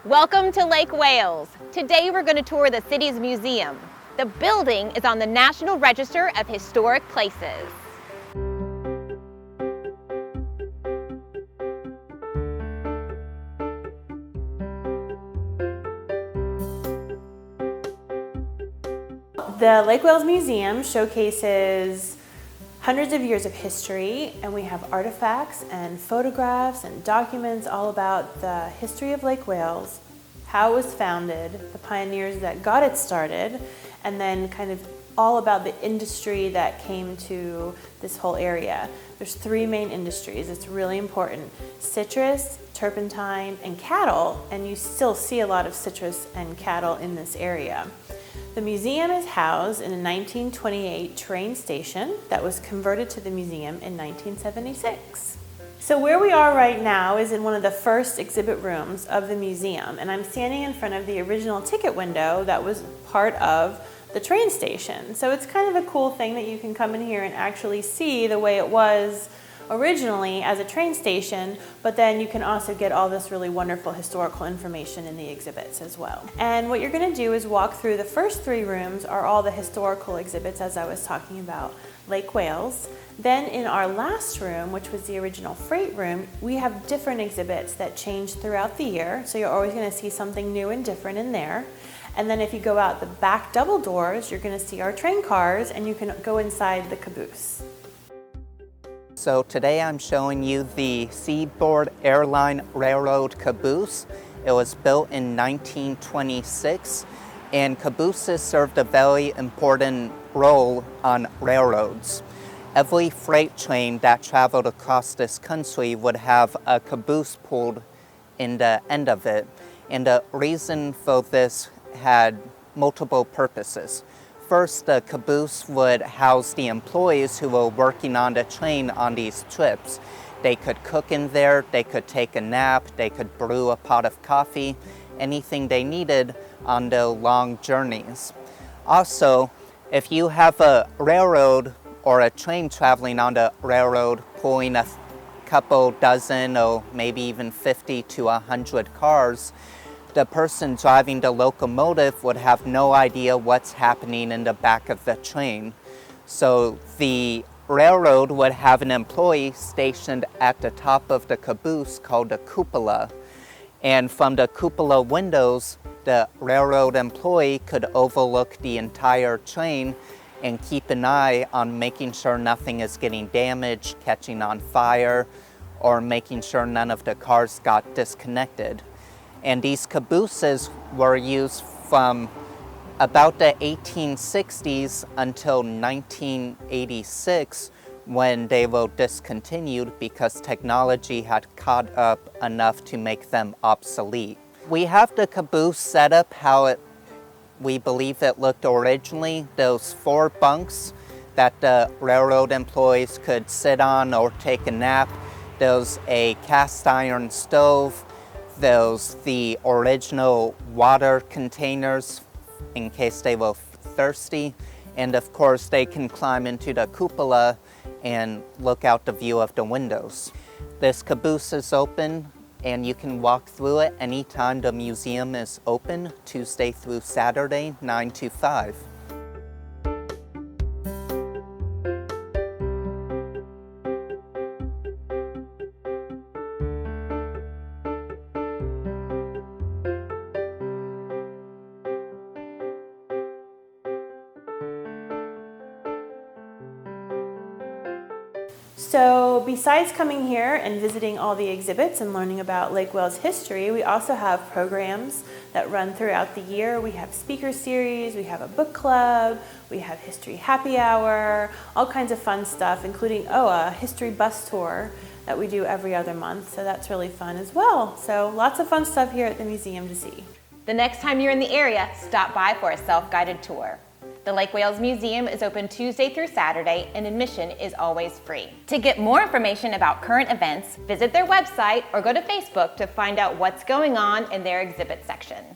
Welcome to Lake Wales. Today we're going to tour the city's museum. The building is on the National Register of Historic Places. The Lake Wales Museum showcases hundreds of years of history, and we have artifacts and photographs and documents all about the history of Lake Wales, how it was founded, the pioneers that got it started, and then kind of all about the industry that came to this whole area. There's three main industries. It's really important: citrus, turpentine, and cattle, and you still see a lot of citrus and cattle in this area. The museum is housed in a 1928 train station that was converted to the museum in 1976. So where we are right now is in one of the first exhibit rooms of the museum, and I'm standing in front of the original ticket window that was part of the train station. So it's kind of a cool thing that you can come in here and actually see the way it was originally as a train station, but then you can also get all this really wonderful historical information in the exhibits as well. And what you're going to do is walk through the first three rooms are all the historical exhibits, as I was talking about Lake Wales. Then in our last room, which was the original freight room, we have different exhibits that change throughout the year, so you're always going to see something new and different in there. And then if you go out the back double doors, you're going to see our train cars, and you can go inside the caboose. So today I'm showing you the Seaboard Airline Railroad caboose. It was built in 1926, and cabooses served a very important role on railroads. Every freight train that traveled across this country would have a caboose pulled in the end of it. And the reason for this had multiple purposes. First, the caboose would house the employees who were working on the train on these trips. They could cook in there, they could take a nap, they could brew a pot of coffee, anything they needed on their long journeys. Also, if you have a railroad or a train traveling on the railroad pulling a couple dozen or maybe even 50 to 100 cars, the person driving the locomotive would have no idea what's happening in the back of the train. So the railroad would have an employee stationed at the top of the caboose called the cupola. And from the cupola windows, the railroad employee could overlook the entire train and keep an eye on making sure nothing is getting damaged, catching on fire, or making sure none of the cars got disconnected. And these cabooses were used from about the 1860s until 1986, when they were discontinued because technology had caught up enough to make them obsolete. We have the caboose set up how we believe it looked originally. Those 4 bunks that the railroad employees could sit on or take a nap. There's a cast iron stove. There's the original water containers in case they were thirsty. And of course, they can climb into the cupola and look out the view of the windows. This caboose is open and you can walk through it anytime the museum is open, Tuesday through Saturday, 9 to 5. So besides coming here and visiting all the exhibits and learning about Lake Wales history, we also have programs that run throughout the year. We have speaker series, we have a book club, we have history happy hour, all kinds of fun stuff, including a history bus tour that we do every other month. So that's really fun as well. So lots of fun stuff here at the museum to see. The next time you're in the area, stop by for a self-guided tour. The Lake Wales Museum is open Tuesday through Saturday, and admission is always free. To get more information about current events, visit their website or go to Facebook to find out what's going on in their exhibit section.